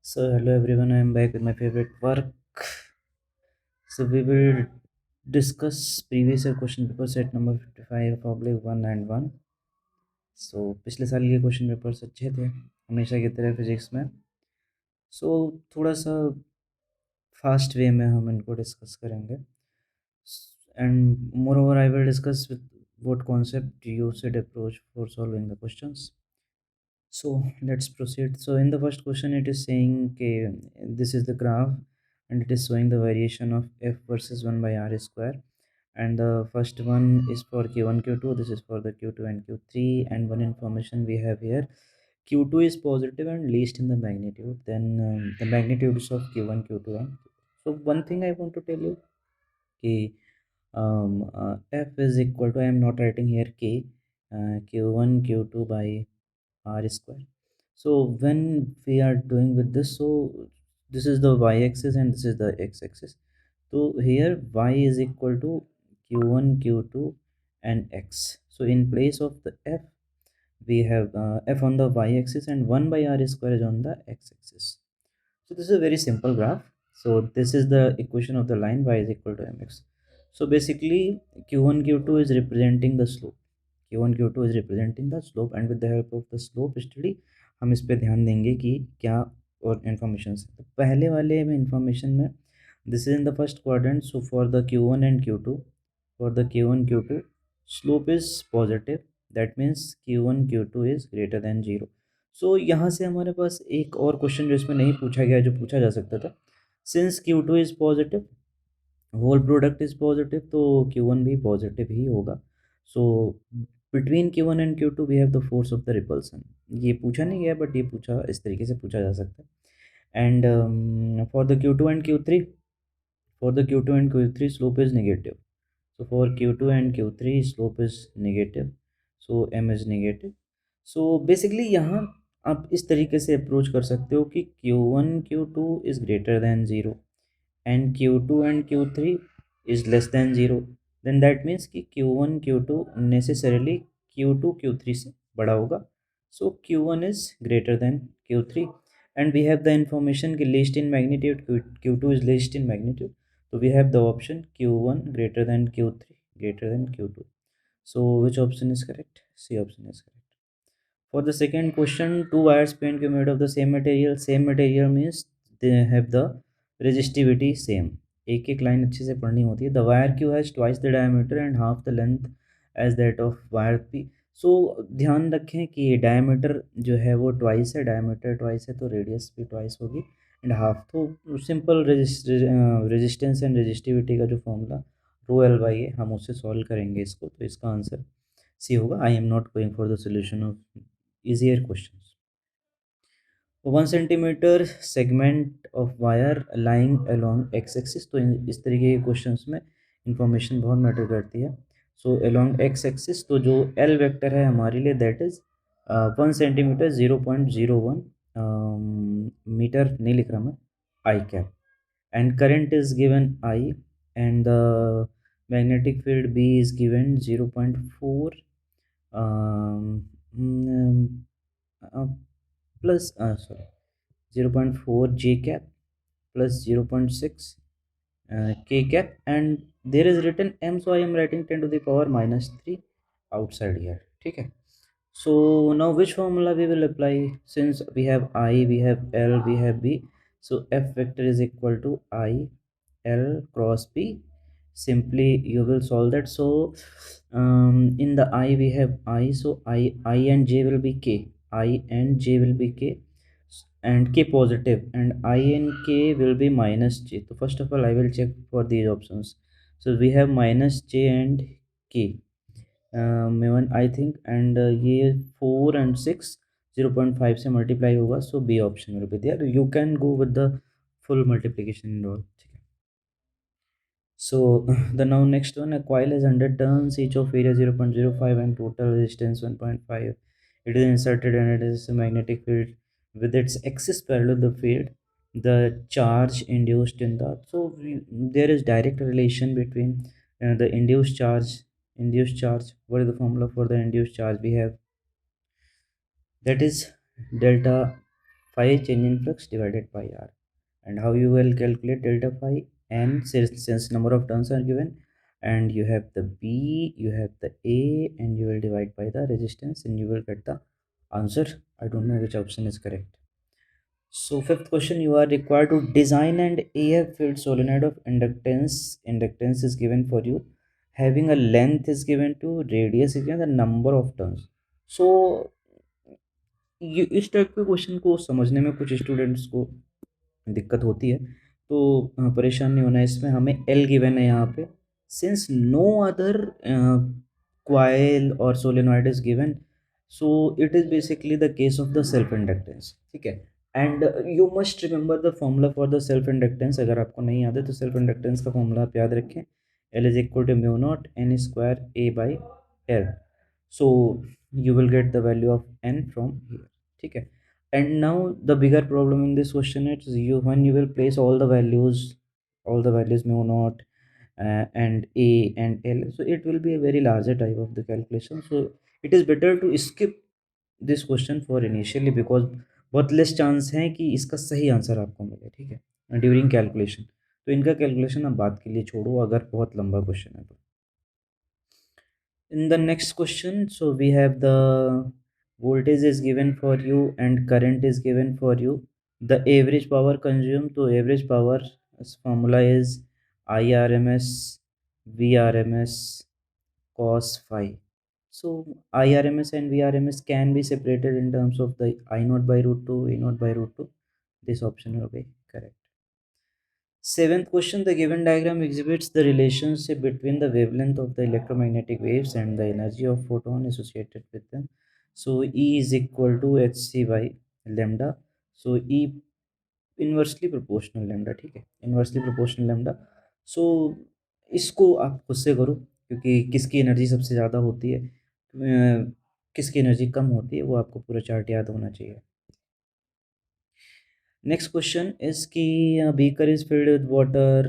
So hello everyone, I am back with my favorite work. So we will discuss previous year question paper set number 55 public 1 and 1. So पिछले साल के question papers अच्छे थे हमेशा की तरह physics में. सो थोड़ा सा फास्ट वे में हम इनको डिस्कस करेंगे. And more over I will discuss with what concept you should approach for solving the questions. So let's proceed. So in the first question, it is saying, okay, this is the graph and it is showing the variation of f versus 1 by r square. And the first one is for q1, q2. This is for the q2 and q3. And one information we have here, q2 is positive and least in the magnitude. Then the magnitudes of q1, q2 and so one thing I want to tell you, okay, f is equal to, I am not writing here k, q1, q2 by r square. So when we are doing with this, so this is the y-axis and this is the x-axis. So here y is equal to q1, q2 and x. So in place of the f, we have f on the y-axis and 1 by r square is on the x-axis. So this is a very simple graph. So this is the equation of the line y is equal to mx. So basically q1, q2 is representing the slope. q1 q2 is representing the slope and with the help of the slope study हम इस पे ध्यान देंगे कि क्या और information है. तो पहले वाले में इन्फॉर्मेशन में this is in the first quadrant. So for the q1 and q2, for the q1 q2 slope is positive. That means q1 q2 is greater than 0. सो यहाँ से हमारे पास एक और क्वेश्चन जो इसमें नहीं पूछा गया जो पूछा जा सकता था, since q2 is positive, whole product is positive, तो q1 भी पॉजिटिव ही होगा. So between q1 and q2 we have the force of the repulsion. ये पूछा नहीं गया बट ये पूछा, इस तरीके से पूछा जा सकता है. And for the q2 and q3, for the q2 and q3 slope is negative. So for q2 and q3 slope is negative, so m is negative. So basically यहाँ आप इस तरीके से अप्रोच कर सकते हो कि q1 q2 is greater than 0 and q2 and q3 is less than 0. then that means कि q1 q2 necessarily q2 q3 से बड़ा होगा. So q1 is greater than q3 and we have the information कि least in magnitude, q2 is least in magnitude. So we have the option q1 greater than q3 greater than q2. So which option is correct? C option is correct. For the second question, two wires paint made of the same material. Same material means they have the resistivity same. एक एक line अच्छे से पढ़नी होती है. The wire Q has twice the diameter and half the length as that of wire P. So ध्यान रखें कि डायमीटर जो है वो ट्वाइस है, डायमीटर ट्वाइस है तो रेडियस भी ट्वाइस होगी एंड हाफ. तो सिंपल रेजिस्टेंस एंड रेजिस्टिविटी का जो फॉर्मूला रो एल बाई है हम उससे सॉल्व करेंगे इसको. तो इसका आंसर सी होगा. I am not going for the solution of easier questions. 1 centimeter segment of wire lying along x axis. तो इस तरीके के क्वेश्चंस में इंफॉर्मेशन बहुत मैटर करती है. सो along x axis, तो जो l वेक्टर है हमारे लिए दैट इज 1 सेंटीमीटर 0.01 मीटर नहीं लिख रहा मैं, I cap. And current is given I and the magnetic field B is given 0.4 plus sorry 0.4 J cap plus 0.6 K cap and there is written M, so I am writing 10 to the power minus 3 outside here. ठीक है. So now which formula we will apply? Since we have I, we have L, we have B, so F vector is equal to I L cross B. Simply you will solve that. So in the I we have I, so I and J will be K, I and J will be K and K positive and I and K will be minus J. So first of all I will check for these options. So we have minus J and K, मेवन I think and ये 4 and 6 0.5 से multiply होगा. So B option will be there. You can go with the full multiplication and all. ठीक है. So the now next one, a coil has 100 turns, each of area 0.05 and total resistance 1.5. It is inserted and it is a magnetic field with its axis parallel the field. The charge induced in the, so there is direct relation between the induced charge. What is the formula for the induced charge? We have that is delta phi is change in flux divided by r. And how you will calculate delta phi? N, since number of turns are given, and you have the B, you have the A, and you will divide by the resistance and you will get the answer. I don't know which option is correct. So fifth question, you are required to design an AF filled solenoid of inductance. Inductance is given for you. Having a length is given to, radius is given, the number of turns. So ये इस type के question को समझने में कुछ students को दिक्कत होती है, तो परेशान नहीं होना है। इसमें हमें एल गिवन है यहाँ पे, सिंस नो अदर क्वाइल और solenoid is given, so it is basically the case of the self inductance, ठीक है। And you must remember the formula for the self inductance. अगर आपको नहीं याद है तो सेल्फ इंडक्टेंस का फॉर्मूला आप याद रखें, L is equal to mu naught N square A by L. So you will get the value of N from here, ठीक है। And now the bigger problem in this question is you when you will place all the values mu naught and a and l, so it will be a very larger type of the calculation, so it is better to skip this question for initially because बहुत less chance है कि इसका सही answer आपको मिले, ठीक है, during calculation. तो इनका कैलकुलेशन आप बात के लिए छोड़ो अगर बहुत लंबा क्वेश्चन है तो। In the next question, so we have the voltage is given for you and current is given for you. The average power consumed, so average power formula is IRMS VRMS cos phi. So IRMS and VRMS can be separated in terms of the I naught by root 2, A naught by root 2. This option will be correct. Seventh question, the given diagram exhibits the relationship between the wavelength of the electromagnetic waves and the energy of photon associated with them. So E is equal to hc by lambda. So E inversely proportional lambda, ठीक है, inversely proportional lambda. सो इसको आप खुद से करो क्योंकि किसकी energy सबसे ज़्यादा होती है, किसकी एनर्जी कम होती है, वो आपको पूरा चार्ट याद होना चाहिए। Next question is कि beaker is filled with water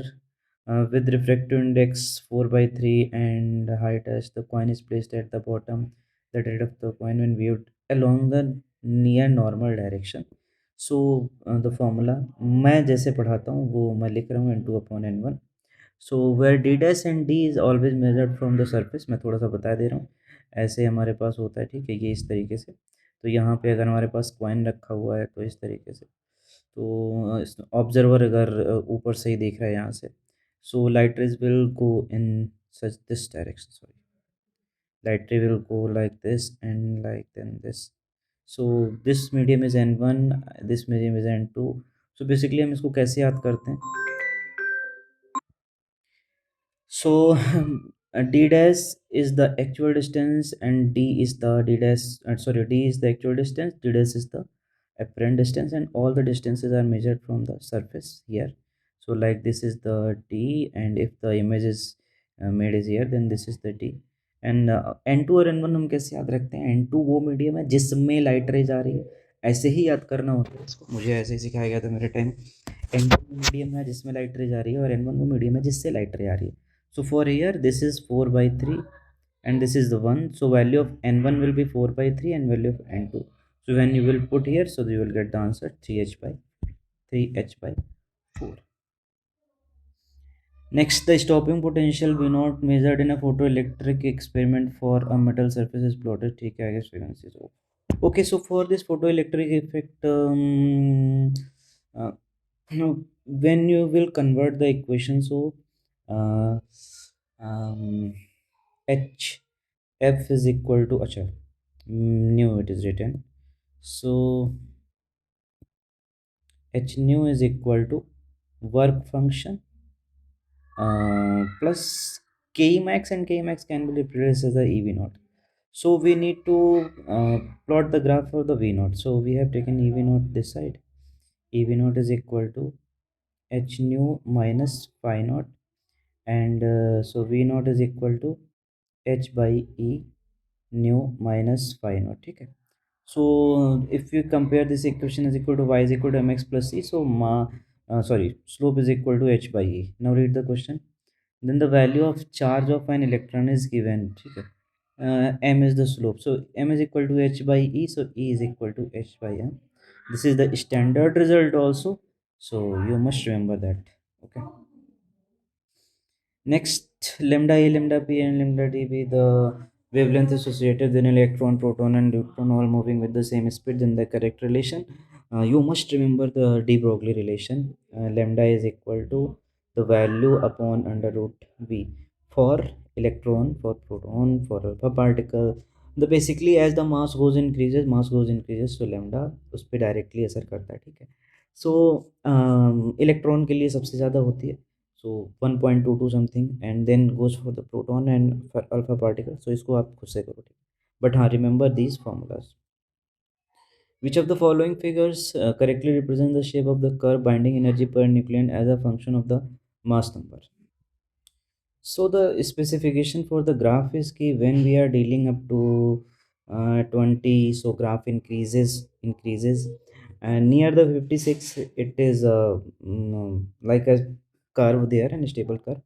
with refractive index 4 by 3 and height as the coin is placed at the bottom. The rate of the coin when viewed along the near normal direction. So the formula मैं जैसे पढ़ाता हूँ वो मैं लिख रहा हूँ N2 upon N1. So where D dash and D is always measured from the surface, मैं थोड़ा सा बता दे रहा हूँ। ऐसे हमारे पास होता है, ठीक है, ये इस तरीके से। तो यहाँ पे अगर हमारे पास कॉइन रखा हुआ है तो इस तरीके से, तो ऑब्जर्वर अगर ऊपर से ही देख रहा है यहाँ से, so light rays will go in such this direction, sorry, light ray will go like this and like then this. So this medium is n1, this medium is n2. So basically हम इसको कैसे याद करते हैं, so d dash is the actual distance and d dash sorry, d is the actual distance, d dash is the apparent distance, and all the distances are measured from the surface here. So like this is the d, and if the image is made is here, then this is the d. And n2 और n1 हम कैसे याद रखते हैं, n2 वो medium है जिसमें light rays आ रही है, ऐसे ही याद करना होता है इसको, मुझे ऐसे ही सिखाया गया था मेरे टाइम। n2 वो मीडियम है जिसमें लाइट रेज आ रही है और n1 वो मीडियम है जिससे लाइट रे आ रही है। So for here this is 4 by 3 and this is the 1. So value of n1 will be 4 by 3 and value of n2. So when you will put here, so you will get the answer 3h by 4. Next, the stopping potential V naught measured in a photoelectric experiment for a metal surface is plotted. ठीक है, I guess frequency is off. Okay, so for this photoelectric effect, uh, when you will convert the equation, so uh, h f is equal to acha nu it is written, so h nu is equal to work function plus k max, and k max can be replaced as the ev naught. So we need to plot the graph for the v naught. So we have taken ev naught this side, ev naught is equal to h nu minus phi naught, and so v naught is equal to h by e nu minus phi naught, ठीक है। So if you compare this equation is equal to y is equal to mx plus c, so sorry, slope is equal to h by e. Now read the question. Then the value of charge of an electron is given, ठीक है, m is the slope, so m is equal to h by e, so e is equal to h by m. This is the standard result also, so you must remember that. Okay. Next, lambda E, lambda P, and lambda D be the wavelength associated with an electron, proton, and neutron all moving with the same speed in the correct relation. You must remember the de Broglie relation. Lambda is equal to the value upon under root V for electron, for proton, for alpha particle. The basically as the mass goes increases, so lambda उस पर directly असर करता है, ठीक है. सो electron के लिए सबसे ज़्यादा होती है, so 1.22 something, and then goes for the proton and for alpha particle. So इसको आप खुद से करो, ठीक. But हाँ, remember these formulas. Which of the following figures correctly represent the shape of the curve binding energy per nucleon as a function of the mass number? So the specification for the graph is ki when we are dealing up to 20, so graph increases, and near the 56 it is like a curve there, and stable curve,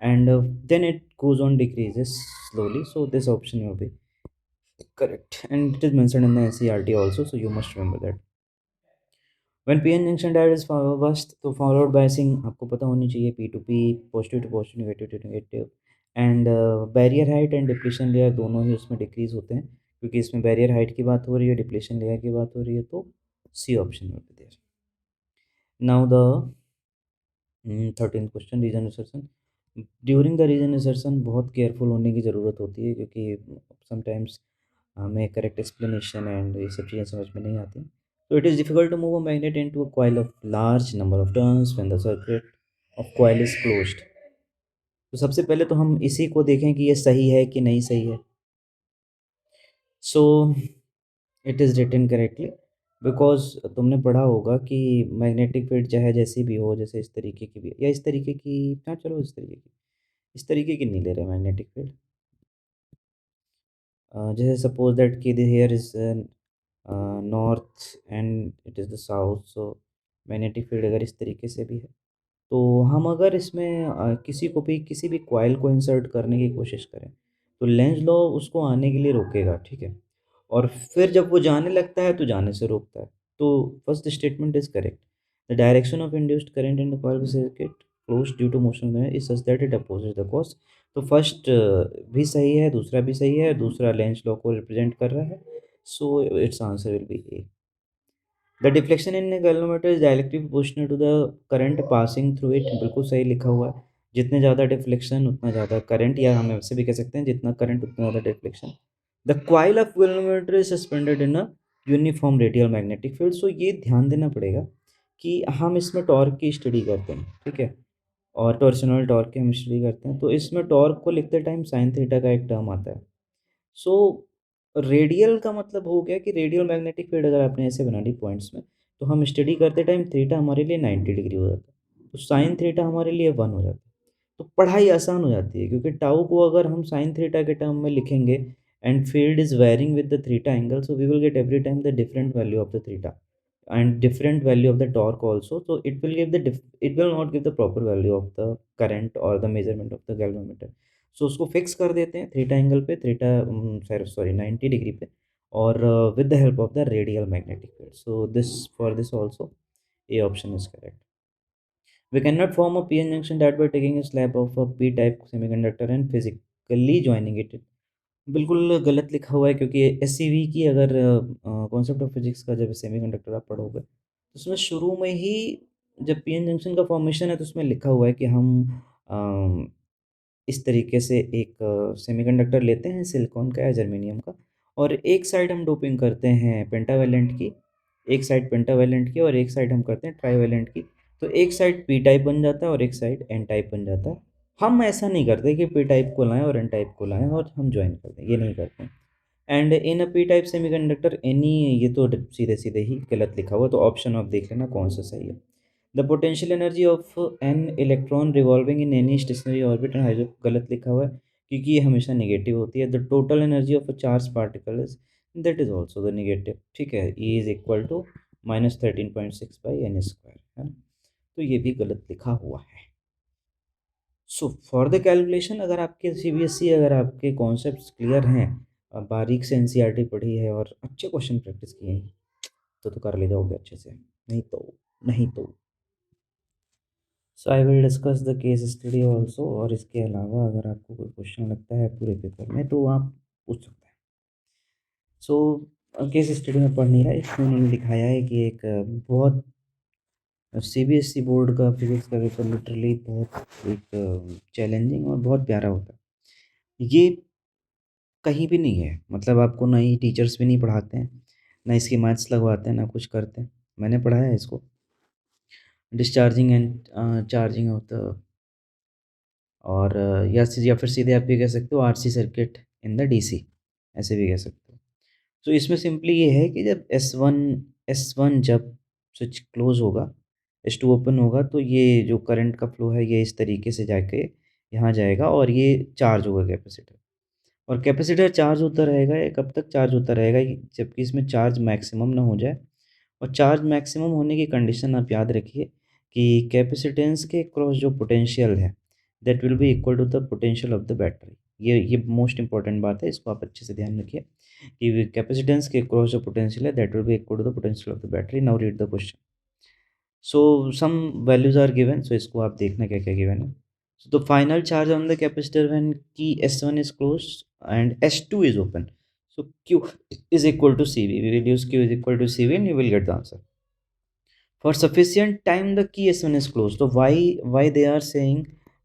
and then it goes on decreases slowly. So this option will be correct, and it is mentioned in the NCERT also, so you must remember that. When p n junction diode is first, तो followed by सिंग आपको पता होनी चाहिए p to p, positive to positive, negative to negative, and barrier height and depletion layer दोनों ही उसमें decrease होते हैं, क्योंकि इसमें बैरियर हाइट की बात हो रही है, डिप्लीशन लेयर की बात हो रही है, तो सी ऑप्शन में there. Now the 13th question, reason assertion. During the reason assertion बहुत केयरफुल होने की ज़रूरत होती है, क्योंकि समटाइम्स हमें करेक्ट एक्सप्लेनेशन एंड ये सब चीज़ें समझ में नहीं आती. So it is difficult to move a magnet into a coil of large number of turns when the circuit of coil is closed. तो सबसे पहले तो हम इसी को देखें कि ये सही है कि नहीं सही है. So it is written correctly, because तुमने पढ़ा होगा कि मैग्नेटिक फील्ड चाहे जैसी भी हो, जैसे इस तरीके की भी या इस तरीके की, हाँ चलो इस तरीके की नहीं ले रहे मैग्नेटिक फील्ड. जैसे सपोज दैट कि here is north and it is the south, so magnetic field अगर इस तरीके से भी है, तो हम अगर इसमें किसी को भी किसी भी कॉइल को इंसर्ट करने की कोशिश करें, तो लेंज लॉ उसको आने के लिए रोकेगा, ठीक है. और फिर जब वो जाने लगता है तो जाने से रोकता है. तो first statement is correct. The direction of induced current in the coil circuit close due to motion is such that it opposes the cause. तो फर्स्ट भी सही है, दूसरा भी सही है, दूसरा लेंज लॉ को रिप्रेजेंट कर रहा है, so it's answer will be A. The deflection in galvanometer is directly proportional to the current passing through it. बिल्कुल सही लिखा हुआ है. जितने ज़्यादा डिफ्लेक्शन उतना ज़्यादा करंट, या हम ऐसे भी कह सकते हैं जितना करंट उतना ज़्यादा deflection. The coil of galvanometer is suspended in a uniform radial magnetic field. So ये ध्यान देना पड़ेगा कि हम इसमें टॉर्क की स्टडी करते हैं, ठीक है, और टॉर्शनल टॉर्क की हम स्टडी करते हैं, तो इसमें टॉर्क को लिखते टाइम साइन थीटा का एक टर्म आता है. सो रेडियल का मतलब हो गया कि रेडियल मैग्नेटिक फील्ड अगर आपने ऐसे बना ली पॉइंट्स में, तो हम स्टडी करते टाइम थीटा हमारे लिए 90 डिग्री हो जाता है, तो साइन थीटा हमारे लिए 1 हो जाता है. तो पढ़ाई आसान हो जाती है, क्योंकि टाउ को अगर हम साइन थीटा के टर्म में लिखेंगे and field is varying with the theta angle, so we will get every time the different value of the theta and different value of the torque also. So it will give it will not give the proper value of the current or the measurement of the galvanometer. So उसको fix कर देते हैं theta angle पे, theta sorry 90 degree पे, और with the help of the radial magnetic field. So this for this also A option is correct. We cannot form a p-n junction that by taking a slab of a p-type semiconductor and physically joining it. बिल्कुल गलत लिखा हुआ है, क्योंकि SCV की अगर concept of physics का जब सेमीकंडक्टर आप पढ़ोगे, तो उसमें शुरू में ही जब पीएन जंक्शन का फॉर्मेशन है, तो उसमें लिखा हुआ है कि हम इस तरीके से एक सेमीकंडक्टर लेते हैं सिलिकॉन का या जर्मेनियम का, और एक साइड हम डोपिंग करते हैं पेंटावैलेंट की, एक साइड पेंटावैलेंट की, और एक साइड हम करते हैं ट्राईवैलेंट की. तो एक साइड पी टाइप बन जाता है और एक साइड एन टाइप बन जाता है. हम ऐसा नहीं करते कि पी टाइप को लाएं और एन टाइप को लाएं और हम ज्वाइन कर दें, ये नहीं करते हैं. And in a P type semiconductor any, ये तो सीधे सीधे ही गलत लिखा हुआ, तो ऑप्शन आप देख लेना कौन सा सही है. The potential energy of an electron revolving in any stationery orbit and hydro, गलत लिखा हुआ है, क्योंकि ये हमेशा नेगेटिव होती है. The total energy of a charge particle is, that is also the negative, ठीक है. E is equal to -13.6 by N square, है ना. तो ये भी गलत लिखा हुआ है. सो फॉर द कैलकुलेशन, अगर आपके सीबीएसई, अगर आपके कॉन्सेप्ट्स क्लियर हैं, बारीक से एनसीईआरटी पढ़ी है और अच्छे क्वेश्चन प्रैक्टिस किए हैं, तो कर ले जाओगे अच्छे से, नहीं तो so I will discuss the case study also. और इसके अलावा अगर आपको कोई क्वेश्चन लगता है पूरे पेपर में तो आप पूछ सकते हैं। सो केस स्टडी में पढ़ नहीं रहा, इसमें उन्होंने दिखाया है कि एक बहुत सीबीएसई बोर्ड का फिजिक्स का पेपर लिटरली बहुत एक चैलेंजिंग और बहुत प्यारा होता है। ये कहीं भी नहीं है, मतलब आपको ना ही टीचर्स भी नहीं पढ़ाते हैं, ना इसकी मैथ्स लगवाते हैं, ना कुछ करते हैं। मैंने पढ़ा है इसको, discharging and charging of the, और या फिर सीधे आप ये कह सकते हो RC circuit in the DC, ऐसे भी कह सकते हो। तो इसमें सिंपली ये है कि जब एस वन जब स्विच क्लोज होगा, एस टू ओपन होगा, तो ये जो करंट का फ्लो है ये इस तरीके से जाके यहाँ जाएगा और ये चार्ज होगा कैपेसिटर। और कैपेसिटर चार्ज होता रहेगा, ये कब तक चार्ज होता रहेगा जबकि इसमें चार्ज मैक्सिमम ना हो जाए। और चार्ज मैक्सिमम होने की कंडीशन आप याद रखिए कि कैपेसिटेंस के क्रॉस जो पोटेंशियल है that will be equal to the potential of the battery. ये मोस्ट इंपॉर्टेंट बात है, इसको आप अच्छे से ध्यान रखिए कि कैपेसिटेंस के क्रॉस जो पोटेंशियल है that will be equal to the potential of the battery. Now read the question. So some values are given, so इसको आप देखना क्या क्या गिवन है। So the final charge on the capacitor when key S1 is closed and S2 is open, so Q is equal to CV. We will use Q is equal to CV and you will get the answer. For sufficient time the key S1 is closed, so why they are saying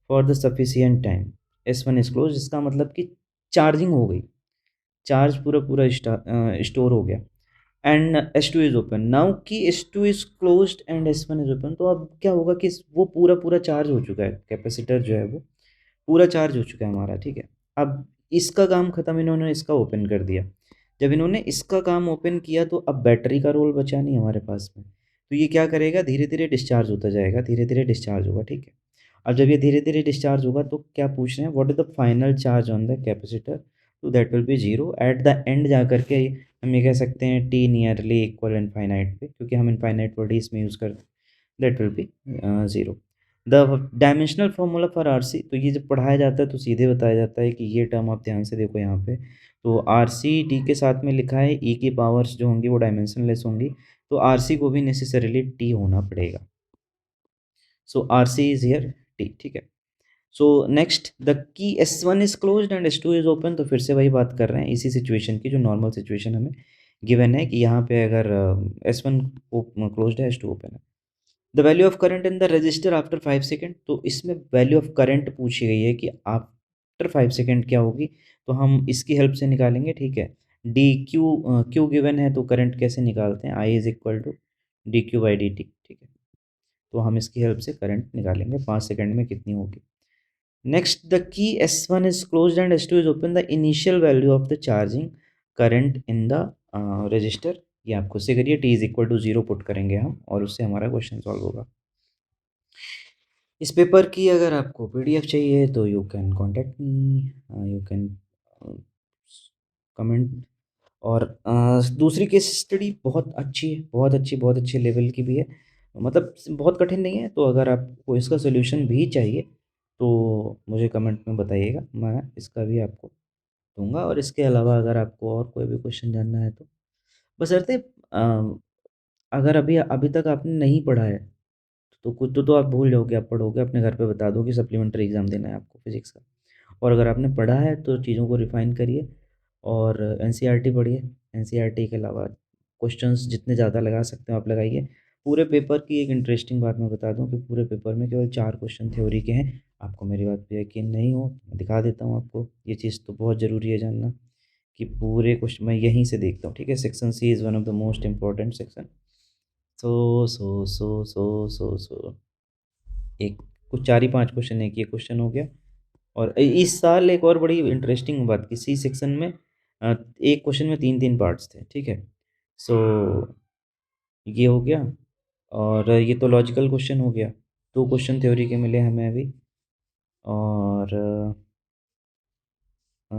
for the sufficient time S1 is closed, इसका मतलब कि charging हो गई, charge पूरा पूरा store हो गया। And S2 is open, now कि S2 is closed and S1 is open, तो अब क्या होगा कि वो पूरा पूरा चार्ज हो चुका है, कैपेसिटर जो है वो पूरा चार्ज हो चुका है हमारा, ठीक है। अब इसका काम खत्म, इन्होंने इसका ओपन कर दिया। जब इन्होंने इसका काम ओपन किया तो अब बैटरी का रोल बचा नहीं हमारे पास में, तो ये क्या करेगा, धीरे धीरे डिस्चार्ज होता जाएगा, धीरे धीरे डिस्चार्ज होगा, ठीक है। अब जब ये धीरे धीरे डिस्चार्ज होगा तो क्या पूछ रहे हैं, what is the final charge on the capacitor, तो that will be zero at the end जा करके। हम ये कह सकते हैं टी नियरली इक्वल इनफाइनाइट पे, क्योंकि हम इनफाइनाइट वर्ड ही इसमें यूज़ करते हैं, that will be zero. The dimensional formula for RC, तो ये जब पढ़ाया जाता है तो सीधे बताया जाता है कि ये टर्म आप ध्यान से देखो यहाँ पे, तो आरसी टी के साथ में लिखा है, ई की पावर्स जो होंगी वो डायमेंशनलेस होंगी, तो आरसी को भी नेसेसरीली टी होना पड़ेगा। सो आरसी इज हियर टी, ठीक है। So next the key S1 is closed and S2 is open, तो फिर से वही बात कर रहे हैं इसी सिचुएशन की जो नॉर्मल सिचुएशन हमें गिवन है कि यहाँ पे अगर S1 क्लोज्ड है, S2 ओपन है। The value of current in the register after 5 second, तो इसमें वैल्यू ऑफ करंट पूछी गई है कि आफ्टर 5 सेकेंड क्या होगी, तो हम इसकी हेल्प से निकालेंगे, ठीक है। डी क्यू गिवन है तो करंट कैसे निकालते हैं, I is equal to dQ/dt, ठीक है। तो हम इसकी हेल्प से करंट निकालेंगे 5 सेकेंड में कितनी होगी। Next the key S1 is closed and S2 is open, the initial value of the charging current in the resistor, ये आप खुद से करिए, T is equal to 0 put करेंगे हम और उससे हमारा क्वेश्चन सॉल्व होगा। इस पेपर की अगर आपको पीडीएफ चाहिए तो you can contact me, you can comment. और दूसरी केस स्टडी बहुत अच्छी है, बहुत अच्छे लेवल की भी है, मतलब बहुत कठिन नहीं है। तो अगर आपको इसका सोल्यूशन भी चाहिए तो मुझे कमेंट में बताइएगा, मैं इसका भी आपको दूंगा। और इसके अलावा अगर आपको और कोई भी क्वेश्चन जानना है तो बशर्ते अगर अभी अभी तक आपने नहीं पढ़ा है तो कुछ तो आप भूल जाओगे, आप पढ़ोगे अपने घर पे बता दो कि सप्लीमेंट्री एग्ज़ाम देना है आपको फिज़िक्स का। और अगर आपने पढ़ा है तो चीज़ों को रिफ़ाइन करिए और एनसीईआरटी पढ़िए। एनसीईआरटी के अलावा क्वेश्चंस जितने ज़्यादा लगा सकते हो आप लगाइए। पूरे पेपर की एक इंटरेस्टिंग बात मैं बता दूँ कि पूरे पेपर में केवल 4 क्वेश्चन थ्योरी के हैं। आपको मेरी बात पे यकीन नहीं हो, मैं दिखा देता हूँ आपको। ये चीज़ तो बहुत ज़रूरी है जानना कि पूरे क्वेश्चन मैं यहीं से देखता हूँ, ठीक है। Section C is one of the most important section. So एक कुछ 4 ही 5 क्वेश्चन, एक ये क्वेश्चन हो गया। और इस साल एक और बड़ी इंटरेस्टिंग बात की, सी सेक्शन में एक क्वेश्चन में 3-3 पार्ट्स थे, ठीक है। सो ये हो गया और ये तो लॉजिकल क्वेश्चन हो गया। 2 क्वेश्चन थ्योरी के मिले हमें अभी। और अ,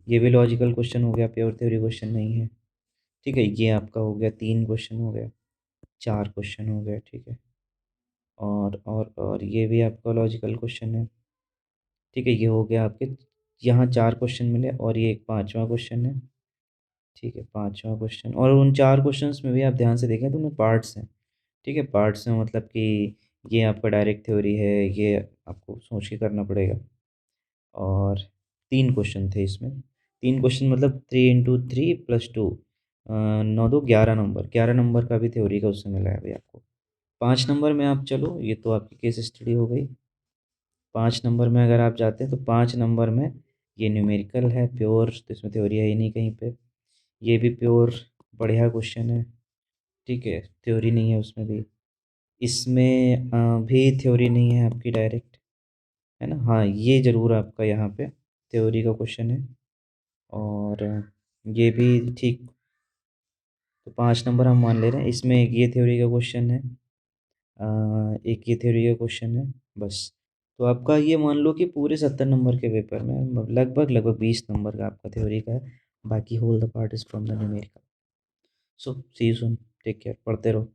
ये भी लॉजिकल क्वेश्चन हो गया, प्योर थ्योरी क्वेश्चन नहीं है, ठीक है। ये आपका हो गया 3 क्वेश्चन हो गए, 4 क्वेश्चन हो गए, ठीक है। और ये भी आपका लॉजिकल क्वेश्चन है, ठीक है। ये हो गया आपके, यहाँ 4 क्वेश्चन मिले और ये एक 5वां क्वेश्चन है, ठीक है, पाँचवा क्वेश्चन, और उन 4 क्वेश्चंस में भी आप ध्यान से देखें तो उनमें पार्ट्स हैं। ठीक है, पार्ट्स में मतलब कि ये आपका डायरेक्ट थ्योरी है, ये आपको सोच के करना पड़ेगा। और 3 क्वेश्चन थे इसमें। 3 क्वेश्चन मतलब 3 इंटू 3 प्लस 2, 9 2 11 नंबर, 11 नंबर का भी थ्योरी का उससे मिला है भाई आपको। 5 नंबर में आप चलो, ये तो आपकी केस स्टडी हो गई। 5 नंबर में अगर आप जाते हैं तो 5 नंबर में ये न्यूमेरिकल है प्योर, तो इसमें थ्योरी है ही नहीं कहीं पे। ये भी प्योर बढ़िया क्वेश्चन है। ठीक है, थ्योरी नहीं है उसमें भी। इसमें भी थ्योरी नहीं है आपकी डायरेक्ट, है ना। हाँ, ये ज़रूर आपका यहाँ पे थ्योरी का क्वेश्चन है। और ये भी ठीक। तो 5 नंबर हम मान ले रहे हैं, इसमें एक ये थ्योरी का क्वेश्चन है, एक ये थ्योरी का क्वेश्चन है, बस। तो आपका ये मान लो कि पूरे 70 नंबर के पेपर में लगभग लगभग 20 नंबर का आपका थ्योरी का है। बाकी whole the part is from the numerical. So see you soon, take care, पढ़ते रहो।